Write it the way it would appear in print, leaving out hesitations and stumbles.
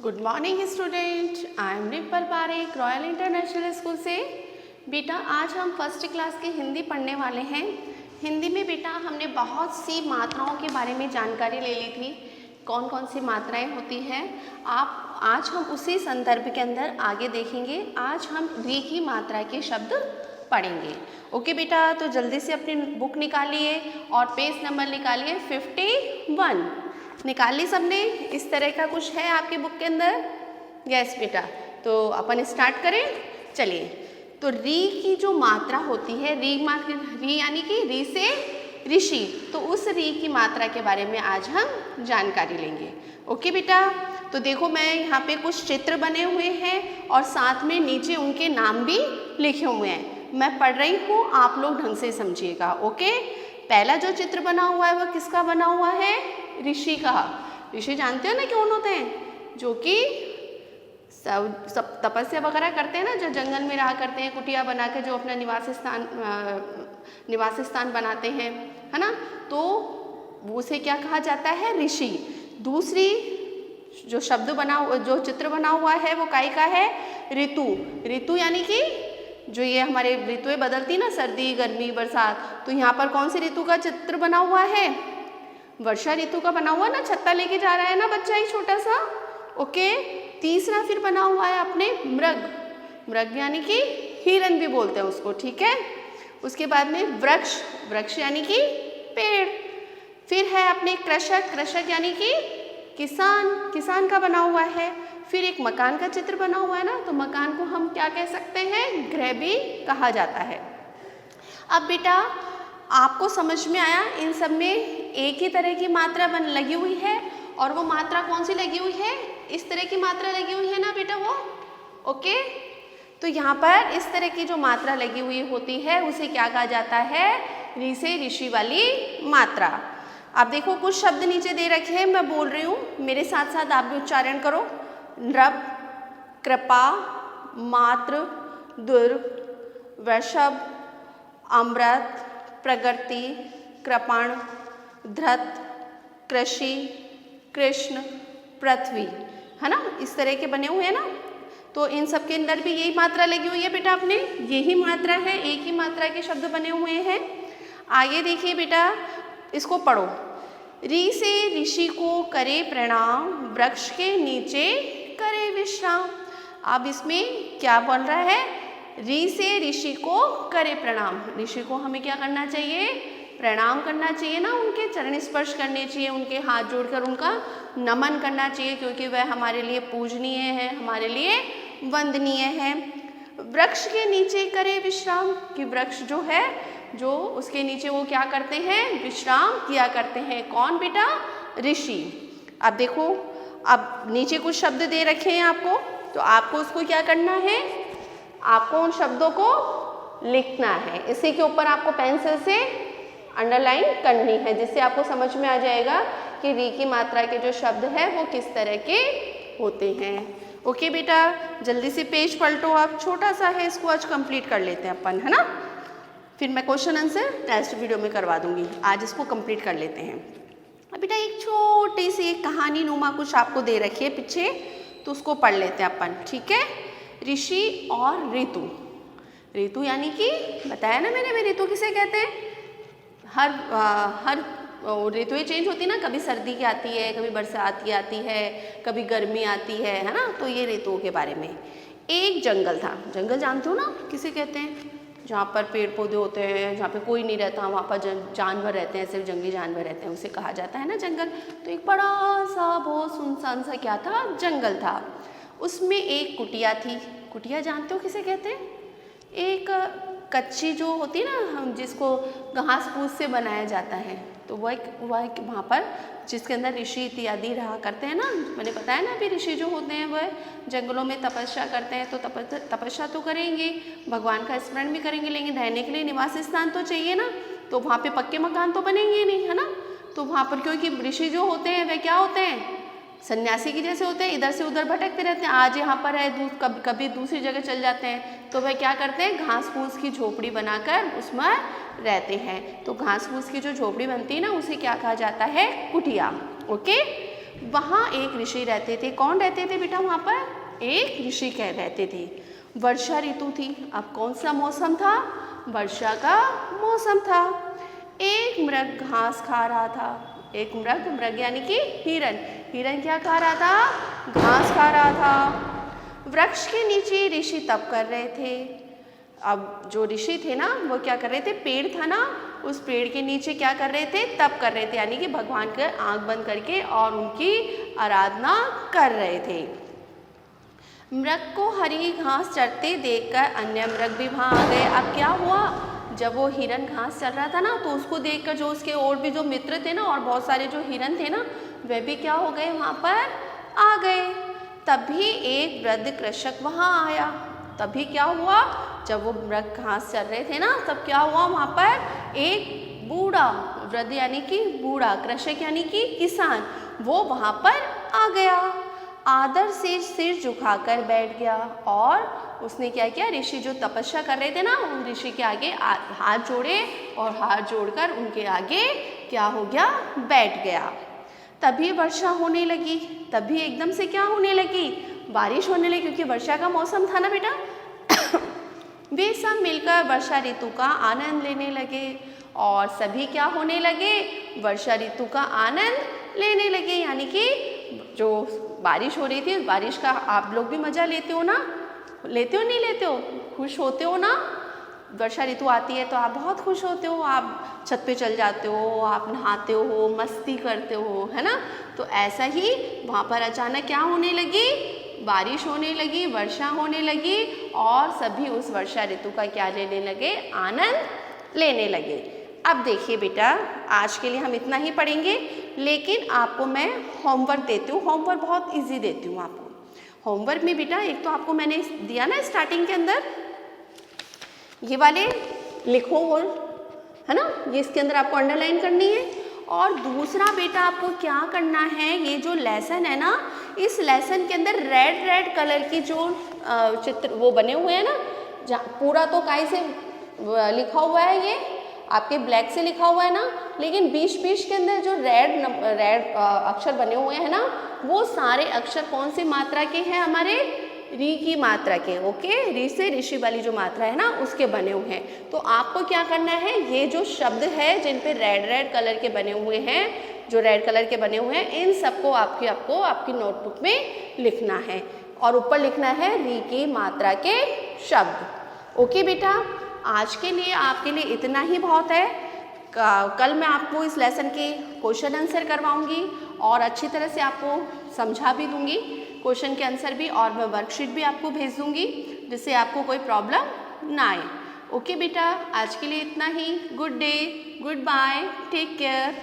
Good morning student, I am ripple Parekh royal international school से। बेटा आज हम फर्स्ट क्लास की हिंदी पढ़ने वाले हैं। हिंदी में बेटा हमने बहुत सी मात्राओं के बारे में जानकारी ले ली थी, कौन कौन सी मात्राएं होती हैं। आज हम उसी संदर्भ के अंदर आगे देखेंगे। आज हम री की मात्रा के शब्द पढ़ेंगे। ओके बेटा, तो जल्दी से अपनी बुक निकालिए और पेज नंबर निकालिए 51। निकाल ली सबने? इस तरह का कुछ है आपके बुक के अंदर? यस बेटा, तो अपन स्टार्ट करें। चलिए, तो री की जो मात्रा होती है, री यानी कि री से ऋषि, तो उस री की मात्रा के बारे में आज हम जानकारी लेंगे। ओके बेटा, तो देखो मैं यहाँ पे कुछ चित्र बने हुए हैं और साथ में नीचे उनके नाम भी लिखे हुए हैं। मैं पढ़ रही हूँ, आप लोग ढंग से समझिएगा। ओके, पहला जो चित्र बना हुआ है वह किसका बना हुआ है? ऋषि का। ऋषि जानते हो ना कौन होते हैं? जो कि सब तपस्या वगैरह करते हैं ना, जो जंगल में रहा करते हैं, कुटिया बना के जो अपना निवास स्थान बनाते हैं, है ना। तो उसे क्या कहा जाता है? ऋषि। दूसरी जो जो चित्र बना हुआ है वो काय का है? ऋतु। ऋतु यानी कि जो ये हमारे ऋतुएं बदलती ना, सर्दी गर्मी बरसात, तो यहाँ पर कौन सी ऋतु का चित्र बना हुआ है? वर्षा ऋतु का बना हुआ ना। छत्ता लेके जा रहा है ना बच्चा एक छोटा सा। ओके, तीसरा फिर बना हुआ है अपने मृग। मृग यानी कि हिरन भी बोलते हैं उसको, ठीक है। उसके बाद में वृक्ष। वृक्ष यानी कि पेड़। फिर है अपने कृषक। कृषक यानी कि किसान। किसान का बना हुआ है। फिर एक मकान का चित्र बना हुआ है ना, तो मकान को हम क्या कह सकते हैं? गृह भी कहा जाता है। अब बेटा आपको समझ में आया, इन सब में एक ही तरह की मात्रा लगी हुई है, और वो मात्रा कौन सी लगी हुई है? इस तरह की मात्रा लगी हुई है ना बेटा वो। ओके, तो यहाँ पर इस तरह की जो मात्रा लगी हुई होती है उसे क्या कहा जाता है? री से ऋषि वाली मात्रा। अब देखो कुछ शब्द नीचे दे रखे हैं, मैं बोल रही हूँ, मेरे साथ साथ आप भी उच्चारण करो। नृप, कृपा, मात्र, दुर्ग, वृषभ, अमृत, प्रगति, कृपण, धृत, कृषि, कृष्ण, पृथ्वी, है ना। इस तरह के बने हुए हैं ना। तो इन सब के अंदर भी यही मात्रा लगी हुई है बेटा, अपने यही मात्रा है, एक ही मात्रा के शब्द बने हुए हैं। आगे देखिए बेटा, इसको पढ़ो। री से ऋषि को करे प्रणाम, वृक्ष के नीचे करे विश्राम। अब इसमें क्या बोल रहा है? री से ऋषि को करे प्रणाम। ऋषि को हमें क्या करना चाहिए? प्रणाम करना चाहिए ना, उनके चरण स्पर्श करने चाहिए, उनके हाथ जोड़कर उनका नमन करना चाहिए, क्योंकि वह हमारे लिए पूजनीय है, हमारे लिए वंदनीय है। वृक्ष के नीचे करे विश्राम, कि वृक्ष जो है, जो उसके नीचे वो क्या करते हैं? विश्राम किया करते हैं। कौन बेटा? ऋषि। अब देखो, अब नीचे कुछ शब्द दे रखे हैं आपको, तो आपको उसको क्या करना है? आपको उन शब्दों को लिखना है। इसी के ऊपर आपको पेंसिल से अंडरलाइन करनी है, जिससे आपको समझ में आ जाएगा कि री की मात्रा के जो शब्द है वो किस तरह के होते हैं। ओके बेटा, जल्दी से पेज पलटो। आप छोटा सा है, इसको आज कंप्लीट कर लेते हैं अपन, है ना। फिर मैं क्वेश्चन आंसर नेक्स्ट वीडियो में करवा दूंगी, आज इसको कंप्लीट कर लेते हैं। अब बेटा एक छोटी सी एक कहानी नुमा कुछ आपको दे रखी है पीछे, तो उसको पढ़ लेते हैं अपन, ठीक है। ऋषि और ऋतु। ऋतु यानी कि बताया ना मैंने, ऋतु किसे कहते हैं? हर ऋतुएं चेंज होती है ना, कभी सर्दी की आती है, कभी बरसात की आती है, कभी गर्मी आती है ना। तो ये ऋतुओं के बारे में। एक जंगल था। जंगल जानते हो ना किसे कहते हैं? जहाँ पर पेड़ पौधे होते हैं, जहाँ पे कोई नहीं रहता, वहाँ पर जानवर रहते हैं, सिर्फ जंगली जानवर रहते हैं, उसे कहा जाता है ना जंगल। तो एक बड़ा सा बहुत सुनसान सा क्या था? जंगल था। उसमें एक कुटिया थी। कुटिया जानते हो किसे कहते हैं? एक कच्ची जो होती है ना, हम जिसको घास फूस से बनाया जाता है, तो वह वहाँ पर जिसके अंदर ऋषि इत्यादि रहा करते हैं ना। मैंने बताया ना, अभी ऋषि जो होते हैं वह जंगलों में तपस्या करते हैं, तो तपस्या तो करेंगे, भगवान का स्मरण भी करेंगे, लेकिन रहने के लिए निवास स्थान तो चाहिए ना। तो वहाँ पे पक्के मकान तो बनेंगे नहीं, है ना। तो वहाँ पर क्योंकि ऋषि जो होते हैं वह क्या होते हैं? सन्यासी की जैसे होते हैं, इधर से उधर भटकते रहते हैं। आज यहाँ पर है, कभी दूसरी जगह चल जाते हैं। तो वह क्या करते हैं? घास फूस की झोपड़ी बनाकर उसमें रहते हैं। तो घास फूस की जो झोपड़ी बनती है ना, उसे क्या कहा जाता है? कुटिया। ओके, वहाँ एक ऋषि रहते थे। कौन रहते थे बेटा वहाँ पर? एक ऋषि कह रहते थे। वर्षा ऋतु थी। अब कौन सा मौसम था? वर्षा का मौसम था। एक मृग घास खा रहा था। एक मृग यानी कि हिरन क्या खा रहा था? घास खा रहा था। वृक्ष के नीचे ऋषि तप कर रहे थे। अब जो ऋषि थे ना वो क्या कर रहे थे? पेड़ था ना, उस पेड़ के नीचे क्या कर रहे थे? तप कर रहे थे, यानी कि भगवान के आंख बंद करके और उनकी आराधना कर रहे थे। मृग को हरी घास चरते देखकर अन्य मृग भी वहाँ आ गए। अब क्या हुआ? जब वो हिरन घास चल रहा था ना तो उसको देखकर जो उसके और भी जो मित्र थे ना और बहुत सारे जो हिरन थे ना वे भी क्या हो गए? वहाँ पर आ गए। तभी एक वृद्ध कृषक वहाँ आया। तभी क्या हुआ? जब वो मृग घास चल रहे थे ना तब क्या हुआ? वहाँ पर एक बूढ़ा, वृद्ध यानी कि बूढ़ा, कृषक यानी कि किसान, वो वहाँ पर आ गया। आदर से सिर झुकाकर बैठ गया और उसने क्या किया? ऋषि जो तपस्या कर रहे थे ना उन ऋषि के आगे हाथ जोड़े और हाथ जोड़कर उनके आगे क्या हो गया? बैठ गया। तभी वर्षा होने लगी। तभी एकदम से क्या होने लगी? बारिश होने लगी, क्योंकि वर्षा का मौसम था ना बेटा। वे सब मिलकर वर्षा ऋतु का आनंद लेने लगे और सभी क्या होने लगे? वर्षा ऋतु का आनंद लेने लगे। यानी कि जो बारिश हो रही थी, बारिश का आप लोग भी मज़ा लेते हो ना? लेते हो नहीं लेते हो? खुश होते हो ना? वर्षा ऋतु आती है तो आप बहुत खुश होते हो, आप छत पे चल जाते हो, आप नहाते हो, मस्ती करते हो, है ना? तो ऐसा ही वहाँ पर अचानक क्या होने लगी? बारिश होने लगी, वर्षा होने लगी और सभी उस वर्षा ऋतु का क्या लेने लगे? आनंद लेने लगे। अब देखिए बेटा, आज के लिए हम इतना ही पढ़ेंगे, लेकिन आपको मैं होमवर्क देती हूँ। होमवर्क बहुत इजी देती हूँ आपको। होमवर्क में बेटा एक तो आपको मैंने दिया ना स्टार्टिंग के अंदर, ये वाले लिखो वर्ड, है ना? ये इसके अंदर आपको अंडरलाइन करनी है। और दूसरा बेटा आपको क्या करना है? ये जो लेसन है ना, इस लेसन के अंदर रेड कलर की जो चित्र वो बने हुए हैं ना, पूरा तो काई से लिखा हुआ है, ये आपके ब्लैक से लिखा हुआ है ना, लेकिन बीच के अंदर जो रेड अक्षर बने हुए हैं ना, वो सारे अक्षर कौन सी मात्रा के हैं? हमारे री की मात्रा के। ओके, री से ऋषि वाली जो मात्रा है ना उसके बने हुए हैं। तो आपको क्या करना है? ये जो शब्द है जिन पे रेड कलर के बने हुए हैं, जो रेड कलर के बने हुए हैं, इन सबको आपको आपकी नोटबुक में लिखना है और ऊपर लिखना है री की मात्रा के शब्द। ओके बेटा, आज के लिए आपके लिए इतना ही बहुत है। कल मैं आपको इस लेसन के क्वेश्चन आंसर करवाऊंगी और अच्छी तरह से आपको समझा भी दूंगी क्वेश्चन के आंसर भी, और मैं वर्कशीट भी आपको भेज दूंगी जिससे आपको कोई प्रॉब्लम ना आए। ओके बेटा, आज के लिए इतना ही। Good day, goodbye, take care.